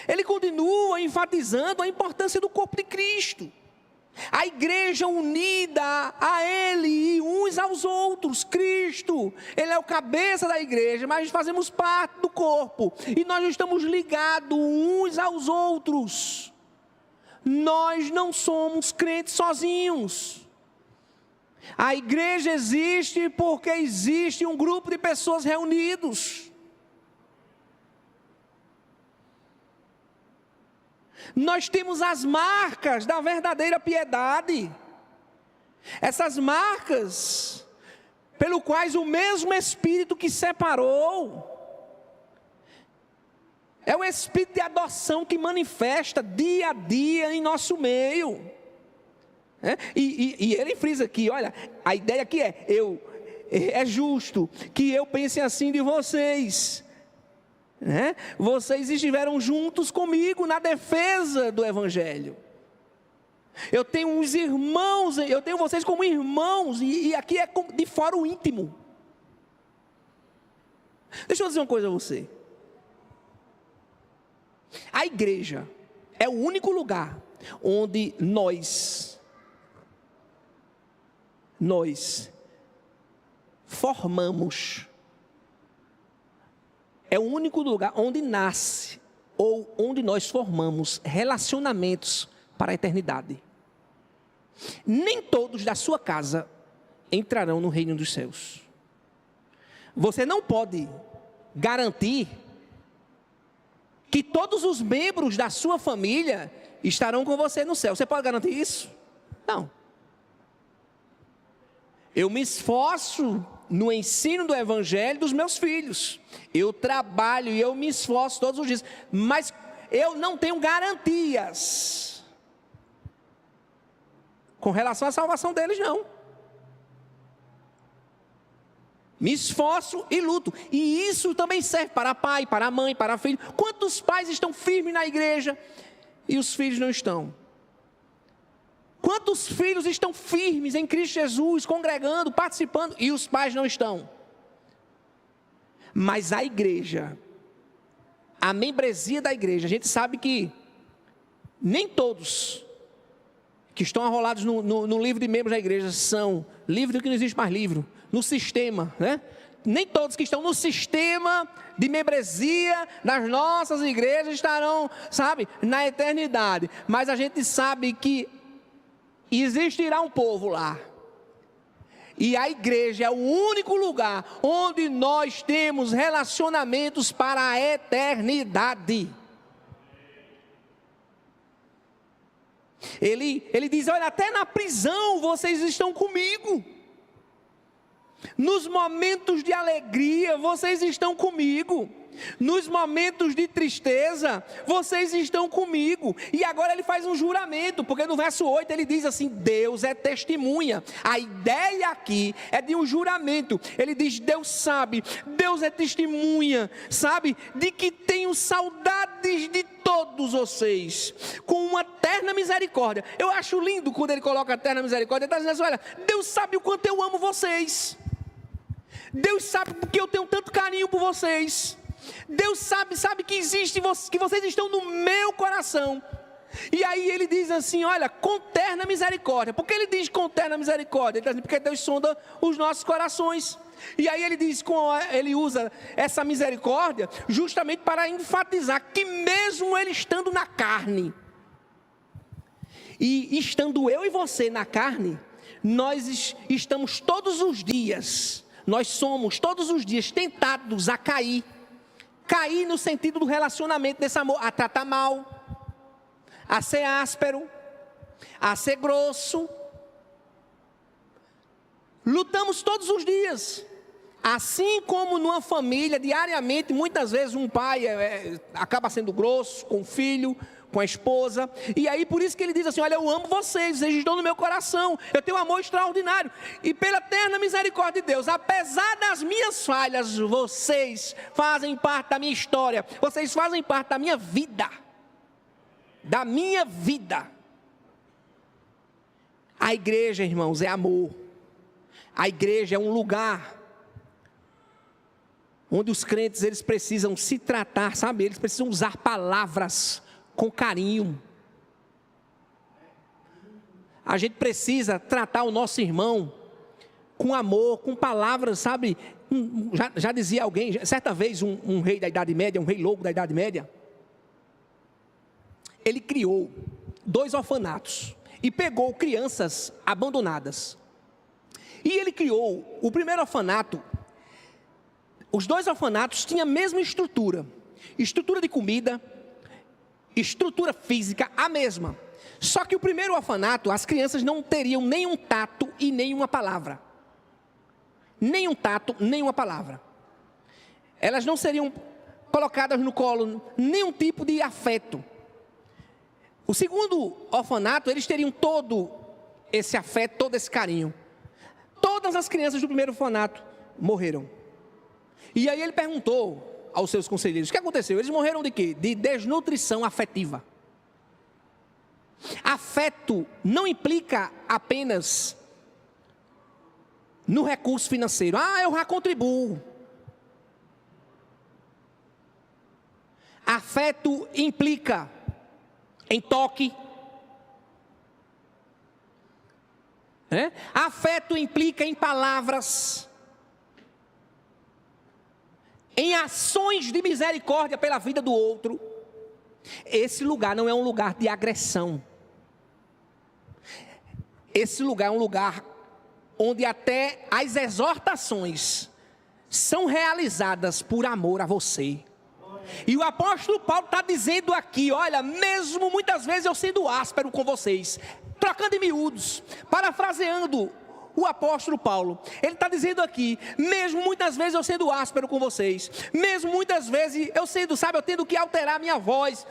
Ele continua enfatizando a importância do corpo de Cristo. A igreja unida a Ele e uns aos outros. Cristo, Ele é o cabeça da igreja, mas fazemos parte do corpo. E nós estamos ligados uns aos outros. Nós não somos crentes sozinhos. A igreja existe porque existe um grupo de pessoas reunidos. Nós temos as marcas da verdadeira piedade. Essas marcas, pelo quais o mesmo Espírito que separou, é o Espírito de adoção que manifesta dia a dia em nosso meio. E ele frisa aqui, olha, a ideia aqui é justo que eu pense assim de vocês. Vocês estiveram juntos comigo na defesa do Evangelho. Eu tenho uns irmãos, eu tenho vocês como irmãos, e aqui é de fora o íntimo. Deixa eu dizer uma coisa a você. A igreja é o único lugar onde nós formamos. É o único lugar onde nasce, ou onde nós formamos relacionamentos para a eternidade. Nem todos da sua casa entrarão no reino dos céus. Você não pode garantir que todos os membros da sua família estarão com você no céu. Você pode garantir isso? Não. Eu me esforço no ensino do Evangelho dos meus filhos. Eu trabalho e eu me esforço todos os dias. Mas eu não tenho garantias com relação à salvação deles, não. Me esforço e luto. E isso também serve para pai, para mãe, para filho. Quantos pais estão firmes na igreja e os filhos não estão? Quantos filhos estão firmes em Cristo Jesus, congregando, participando, e os pais não estão? Mas a igreja, a membresia da igreja, a gente sabe que nem todos que estão arrolados no livro de membros da igreja são livro que não existe mais livro, no sistema, né? Nem todos que estão no sistema de membresia das nossas igrejas estarão, sabe, na eternidade. Mas a gente sabe que existirá um povo lá. E a igreja é o único lugar onde nós temos relacionamentos para a eternidade. Ele diz, olha, até na prisão vocês estão comigo. Nos momentos de alegria, vocês estão comigo. Nos momentos de tristeza, vocês estão comigo. E agora ele faz um juramento, porque no verso 8 ele diz assim, Deus é testemunha. A ideia aqui é de um juramento. Ele diz, Deus sabe, Deus é testemunha, sabe, de que tenho saudades de todos vocês, com uma terna misericórdia. Eu acho lindo quando ele coloca a terna misericórdia. Ele está dizendo assim, olha, Deus sabe o quanto eu amo vocês. Deus sabe porque eu tenho tanto carinho por vocês. Deus sabe que existe, que vocês estão no meu coração. E aí ele diz assim, olha, com terna misericórdia. Por que ele diz com terna misericórdia? Ele diz assim, porque Deus sonda os nossos corações. E aí ele diz, ele usa essa misericórdia justamente para enfatizar que mesmo ele estando na carne, e estando eu e você na carne, nós estamos todos os dias, nós somos todos os dias tentados a cair. Cair no sentido do relacionamento desse amor, a tratar mal, a ser áspero, a ser grosso. Lutamos todos os dias. Assim como numa família, diariamente, muitas vezes um pai acaba sendo grosso com o filho, com a esposa. E aí por isso que ele diz assim, olha, eu amo vocês, vocês estão no meu coração, eu tenho um amor extraordinário. E pela eterna misericórdia de Deus, apesar das minhas falhas, vocês fazem parte da minha história, vocês fazem parte da minha vida. Da minha vida. A igreja, irmãos, é amor. A igreja é um lugar onde os crentes eles precisam se tratar, sabe? Eles precisam usar palavras com carinho. A gente precisa tratar o nosso irmão com amor, com palavras, sabe? Já dizia alguém, certa vez um rei da Idade Média, um rei louco da Idade Média, ele criou 2 orfanatos e pegou crianças abandonadas. E ele criou o primeiro orfanato. Os 2 orfanatos tinham a mesma estrutura de comida, estrutura física, a mesma. Só que o primeiro orfanato, as crianças não teriam nenhum tato e nenhuma palavra. Nenhum tato, nenhuma palavra. Elas não seriam colocadas no colo, nenhum tipo de afeto. O segundo orfanato, eles teriam todo esse afeto, todo esse carinho. Todas as crianças do primeiro orfanato morreram. E aí ele perguntou aos seus conselheiros, o que aconteceu? Eles morreram de quê? De desnutrição afetiva. Afeto não implica apenas no recurso financeiro. Eu já contribuo. Afeto implica em toque. Afeto implica em palavras, em ações de misericórdia pela vida do outro. Esse lugar não é um lugar de agressão. Esse lugar é um lugar onde até as exortações são realizadas por amor a você. E o apóstolo Paulo está dizendo aqui, olha, mesmo muitas vezes eu sendo áspero com vocês, trocando em miúdos, parafraseando o apóstolo Paulo, ele está dizendo aqui, mesmo muitas vezes eu sendo áspero com vocês, mesmo muitas vezes eu sendo, eu tendo que alterar minha voz,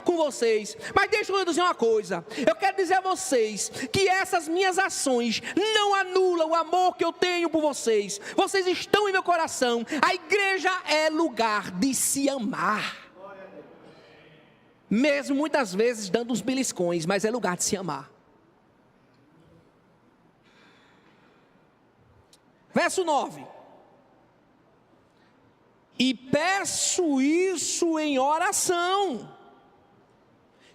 com vocês, mas deixa eu dizer uma coisa, eu quero dizer a vocês, que essas minhas ações não anulam o amor que eu tenho por vocês, vocês estão em meu coração, a igreja é lugar de se amar, mesmo muitas vezes dando uns beliscões, mas é lugar de se amar. Verso 9, e peço isso em oração,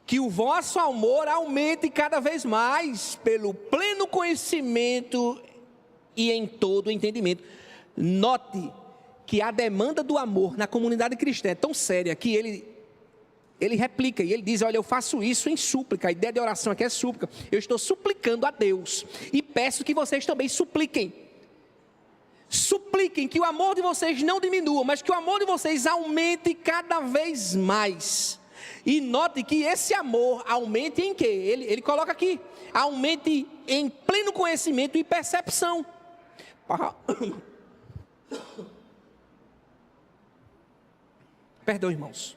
que o vosso amor aumente cada vez mais, pelo pleno conhecimento e em todo o entendimento. Note que a demanda do amor na comunidade cristã é tão séria, que ele replica, e ele diz, olha, eu faço isso em súplica, a ideia de oração aqui é súplica, eu estou suplicando a Deus, e peço que vocês também supliquem. Supliquem que o amor de vocês não diminua, mas que o amor de vocês aumente cada vez mais. E note que esse amor aumente em quê? Ele coloca aqui, aumente em pleno conhecimento e percepção. Perdão, irmãos.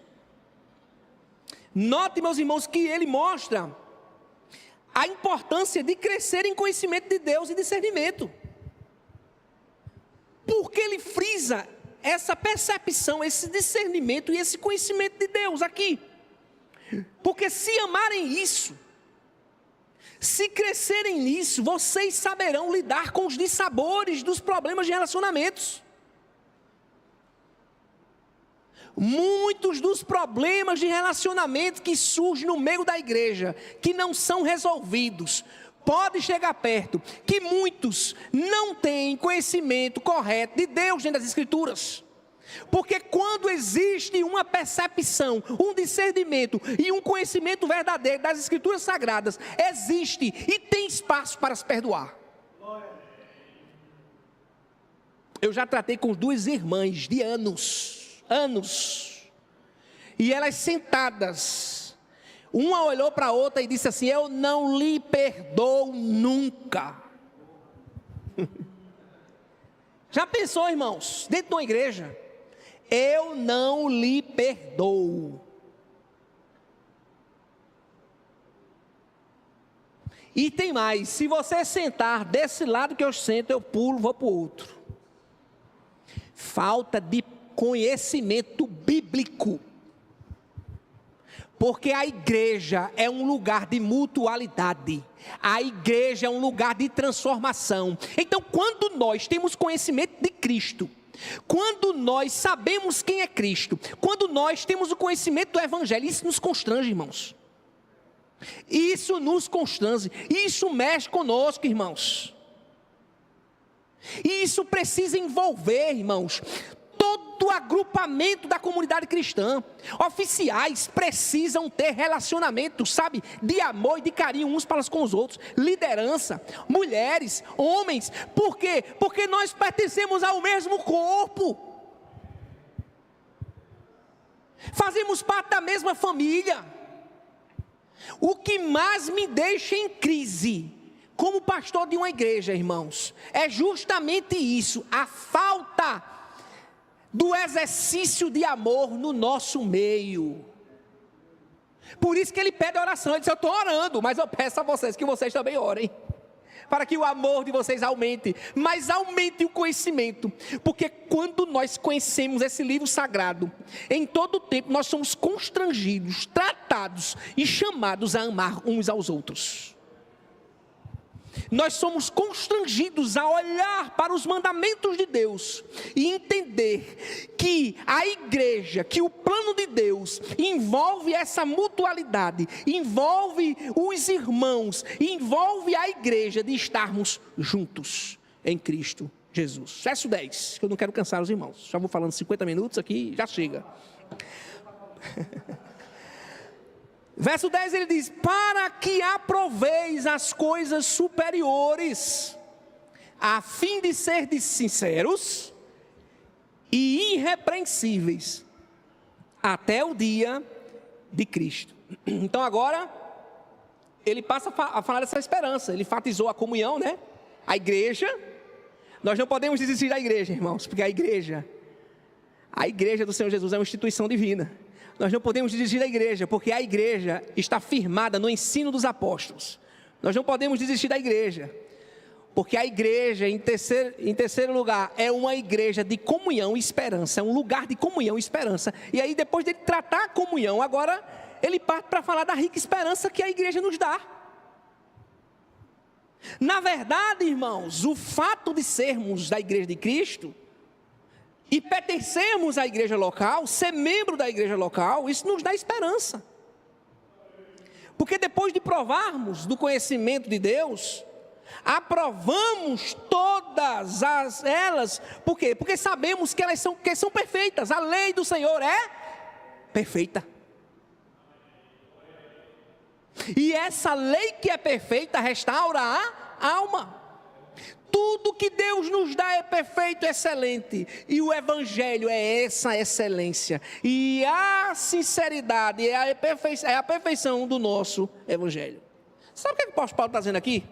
Note, meus irmãos, que ele mostra a importância de crescer em conhecimento de Deus e discernimento. Porque ele frisa essa percepção, esse discernimento e esse conhecimento de Deus aqui. Porque se amarem isso, se crescerem nisso, vocês saberão lidar com os dissabores dos problemas de relacionamentos. Muitos dos problemas de relacionamento que surgem no meio da igreja, que não são resolvidos, pode chegar perto, que muitos não têm conhecimento correto de Deus dentro das Escrituras. Porque quando existe uma percepção, um discernimento e um conhecimento verdadeiro das Escrituras Sagradas, existe e tem espaço para se perdoar. Eu já tratei com 2 irmãs de anos, e elas sentadas, uma olhou para a outra e disse assim, eu não lhe perdoo nunca. Já pensou, irmãos, dentro de uma igreja, eu não lhe perdoo. E tem mais, se você sentar desse lado que eu sento, eu pulo, vou para o outro. Falta de conhecimento bíblico. Porque a igreja é um lugar de mutualidade, a igreja é um lugar de transformação. Então, quando nós temos conhecimento de Cristo, Quando nós sabemos quem é Cristo, quando nós temos o conhecimento do Evangelho, isso nos constrange, irmãos. Isso nos constrange, isso mexe conosco, irmãos. E isso precisa envolver, irmãos, todo o agrupamento da comunidade cristã. Oficiais precisam ter relacionamento, sabe, de amor e de carinho uns para com os outros. Liderança, mulheres, homens. Por quê? Porque nós pertencemos ao mesmo corpo. Fazemos parte da mesma família. O que mais me deixa em crise, como pastor de uma igreja, irmãos, é justamente isso, a falta do exercício de amor no nosso meio. Por isso que ele pede oração. Ele diz: eu estou orando, mas eu peço a vocês que vocês também orem, para que o amor de vocês aumente, mas aumente o conhecimento, porque quando nós conhecemos esse livro sagrado, em todo o tempo nós somos constrangidos, tratados e chamados a amar uns aos outros. Nós somos constrangidos a olhar para os mandamentos de Deus e entender que a igreja, que o plano de Deus envolve essa mutualidade, envolve os irmãos, envolve a igreja de estarmos juntos em Cristo Jesus. Verso 10, que eu não quero cansar os irmãos, já vou falando 50 minutos aqui, já chega. Verso 10 ele diz: para que aproveis as coisas superiores, a fim de serdes sinceros e irrepreensíveis, até o dia de Cristo. Então agora, ele passa a falar dessa esperança, ele enfatizou a comunhão, né? A igreja, nós não podemos desistir da igreja, irmãos, porque a igreja do Senhor Jesus é uma instituição divina. Nós não podemos desistir da igreja, porque a igreja está firmada no ensino dos apóstolos. Nós não podemos desistir da igreja, porque a igreja, em terceiro lugar, é uma igreja de comunhão e esperança, é um lugar de comunhão e esperança. E aí, depois de tratar a comunhão, agora ele parte para falar da rica esperança que a igreja nos dá. Na verdade, irmãos, o fato de sermos da igreja de Cristo e pertencermos à igreja local, ser membro da igreja local, isso nos dá esperança. Porque depois de provarmos do conhecimento de Deus, aprovamos todas elas. Por quê? Porque sabemos que elas são perfeitas. A lei do Senhor é perfeita. E essa lei que é perfeita restaura a alma. Tudo que Deus nos dá é perfeito, excelente. E o Evangelho é essa excelência. E a sinceridade é a perfeição do nosso Evangelho. Sabe o que o apóstolo Paulo está dizendo aqui?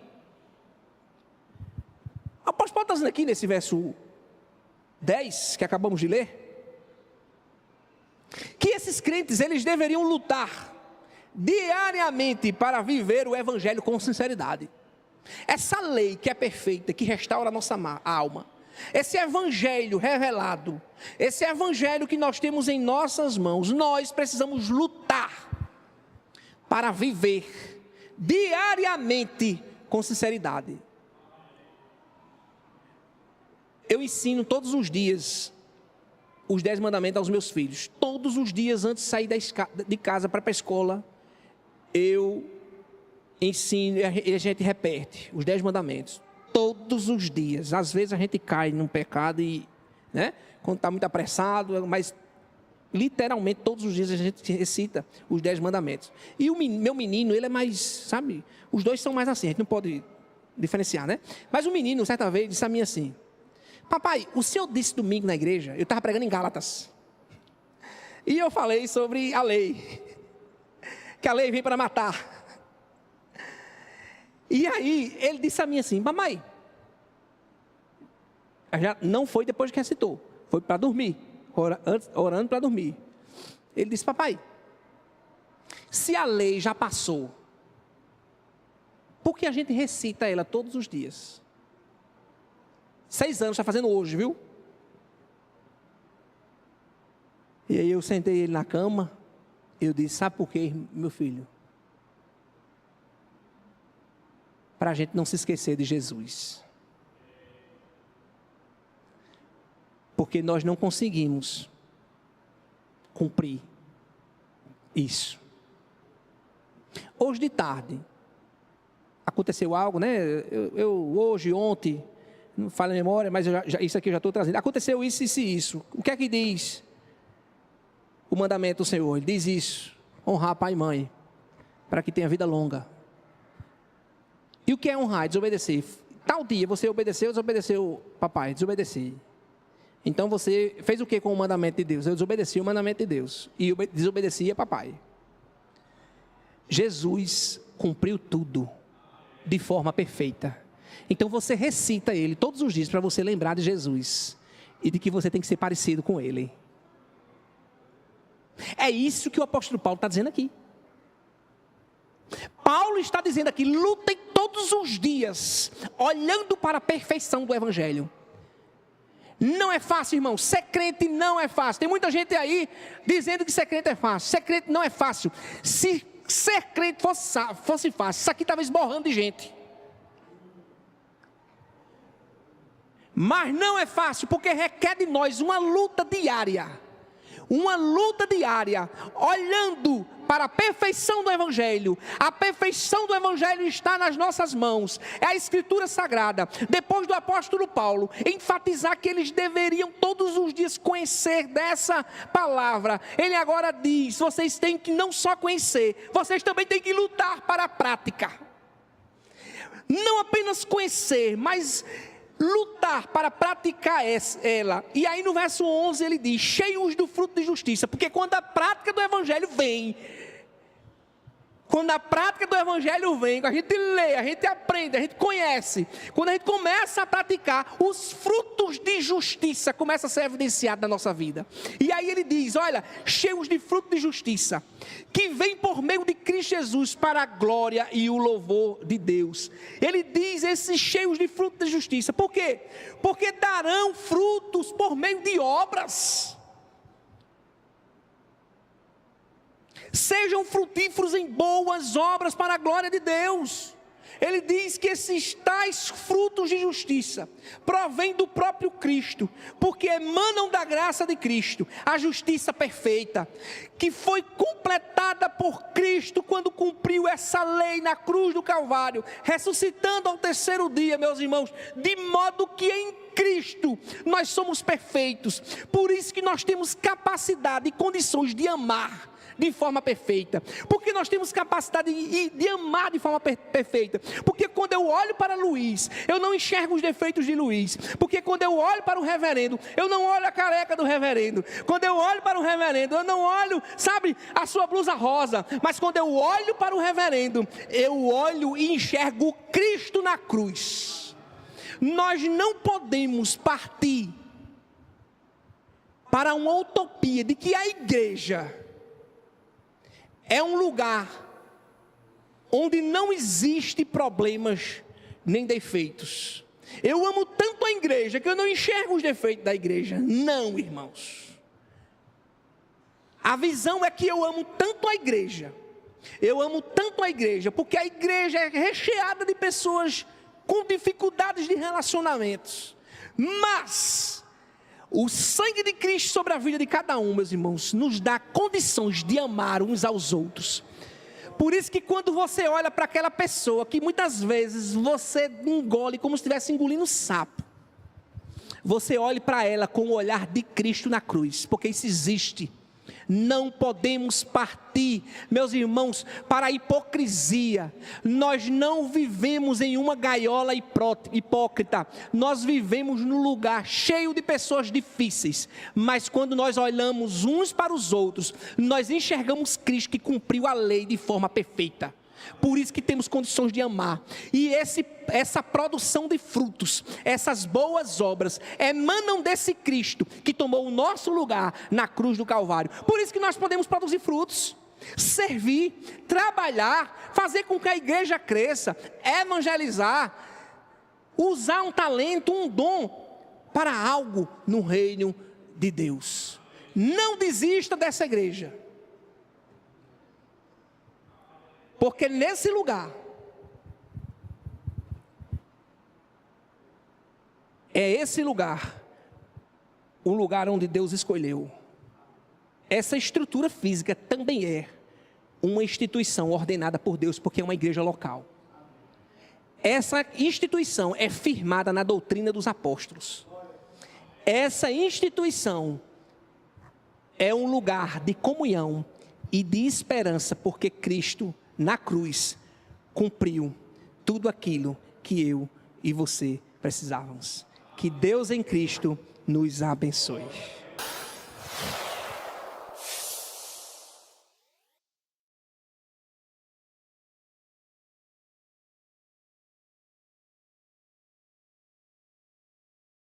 O apóstolo Paulo está dizendo aqui nesse verso 10, que acabamos de ler, que esses crentes, eles deveriam lutar diariamente para viver o Evangelho com sinceridade. Essa lei que é perfeita, que restaura a nossa alma, esse Evangelho revelado, esse Evangelho que nós temos em nossas mãos, nós precisamos lutar para viver diariamente com sinceridade. Eu ensino todos os dias os 10 mandamentos aos meus filhos. Todos os dias antes de sair de casa para ir para a escola, eu ensino e a gente repete os 10 mandamentos. Todos os dias. Às vezes a gente cai num pecado e, né, quando está muito apressado, mas literalmente todos os dias a gente recita os 10 mandamentos. E o meu menino, ele é mais, sabe, os dois são mais assim, a gente não pode diferenciar, né? Mas o menino, certa vez, disse a mim assim: papai, o senhor disse domingo na igreja, eu estava pregando em Gálatas, e eu falei sobre a lei, que a lei vem para matar. E aí, ele disse a mim assim: mamãe, já não foi depois que recitou, foi para dormir, orando para dormir. Ele disse: papai, se a lei já passou, por que a gente recita ela todos os dias? 6 anos está fazendo hoje, viu? E aí eu sentei ele na cama, eu disse: sabe por quê, meu filho? Para a gente não se esquecer de Jesus. Porque nós não conseguimos cumprir isso. Hoje de tarde, aconteceu algo, né? Hoje, ontem, não falo a memória, mas isso aqui eu já estou trazendo. Aconteceu isso, isso e isso. O que é que diz o mandamento do Senhor? Ele diz isso: honrar pai e mãe, para que tenha vida longa. E o que é honrar? Desobedecer. Tal dia você obedeceu ou desobedeceu papai? Desobedeci. Então você fez o que com o mandamento de Deus? Eu desobedeci o mandamento de Deus e desobedecia papai. Jesus cumpriu tudo de forma perfeita. Então você recita ele todos os dias para você lembrar de Jesus e de que você tem que ser parecido com ele. É isso que o apóstolo Paulo está dizendo aqui. Paulo está dizendo aqui: lutem todos os dias, olhando para a perfeição do Evangelho. Não é fácil, irmão. Ser crente não é fácil. Tem muita gente aí dizendo que ser crente é fácil. Ser crente não é fácil. Se ser crente fosse fácil, isso aqui estava esborrando de gente. Mas não é fácil, porque requer de nós uma luta diária. Uma luta diária, olhando para a perfeição do Evangelho. A perfeição do Evangelho está nas nossas mãos. É a Escritura Sagrada. Depois do apóstolo Paulo enfatizar que eles deveriam todos os dias conhecer dessa palavra, ele agora diz: vocês têm que não só conhecer, vocês também têm que lutar para a prática. Não apenas conhecer, mas lutar para praticar ela. E aí no verso 11 ele diz: cheios do fruto de justiça. Porque quando a prática do Evangelho vem, quando a prática do Evangelho vem, quando a gente lê, a gente aprende, a gente conhece, quando a gente começa a praticar, os frutos de justiça começam a ser evidenciados na nossa vida. E aí ele diz: olha, cheios de fruto de justiça, que vem por meio de Cristo Jesus para a glória e o louvor de Deus. Ele diz esses cheios de fruto de justiça. Por quê? Porque darão frutos por meio de obras. Sejam frutíferos em boas obras para a glória de Deus. Ele diz que esses tais frutos de justiça provêm do próprio Cristo, porque emanam da graça de Cristo, a justiça perfeita, que foi completada por Cristo quando cumpriu essa lei na cruz do Calvário, ressuscitando ao terceiro dia, meus irmãos, de modo que em Cristo nós somos perfeitos. Por isso que nós temos capacidade e condições de amar de forma perfeita. Porque nós temos capacidade de amar de forma perfeita. Porque quando eu olho para Luiz, eu não enxergo os defeitos de Luiz. Porque quando eu olho para o reverendo, eu não olho a careca do reverendo. Quando eu olho para o reverendo, eu não olho, sabe, a sua blusa rosa. Mas quando eu olho para o reverendo, eu olho e enxergo Cristo na cruz. Nós não podemos partir para uma utopia de que a igreja é um lugar onde não existe problemas nem defeitos. Eu amo tanto a igreja que eu não enxergo os defeitos da igreja. Não, irmãos. A visão é que eu amo tanto a igreja. Eu amo tanto a igreja porque a igreja é recheada de pessoas com dificuldades de relacionamentos. Mas o sangue de Cristo sobre a vida de cada um, meus irmãos, nos dá condições de amar uns aos outros. Por isso que quando você olha para aquela pessoa que muitas vezes você engole como se estivesse engolindo sapo, você olhe para ela com o olhar de Cristo na cruz, porque isso existe. Não podemos partir, meus irmãos, para a hipocrisia. Nós não vivemos em uma gaiola hipócrita. Nós vivemos num lugar cheio de pessoas difíceis. Mas quando nós olhamos uns para os outros, nós enxergamos Cristo que cumpriu a lei de forma perfeita. Por isso que temos condições de amar. E essa produção de frutos, essas boas obras, emanam desse Cristo que tomou o nosso lugar na cruz do Calvário. Por isso que nós podemos produzir frutos, servir, trabalhar, fazer com que a igreja cresça, evangelizar, usar um talento, um dom para algo no reino de Deus. Não desista dessa igreja. Porque nesse lugar é esse lugar um lugar onde Deus escolheu. Essa estrutura física também é uma instituição ordenada por Deus, porque é uma igreja local. Essa instituição é firmada na doutrina dos apóstolos. Essa instituição é um lugar de comunhão e de esperança, porque Cristo, na cruz, cumpriu tudo aquilo que eu e você precisávamos. Que Deus em Cristo nos abençoe.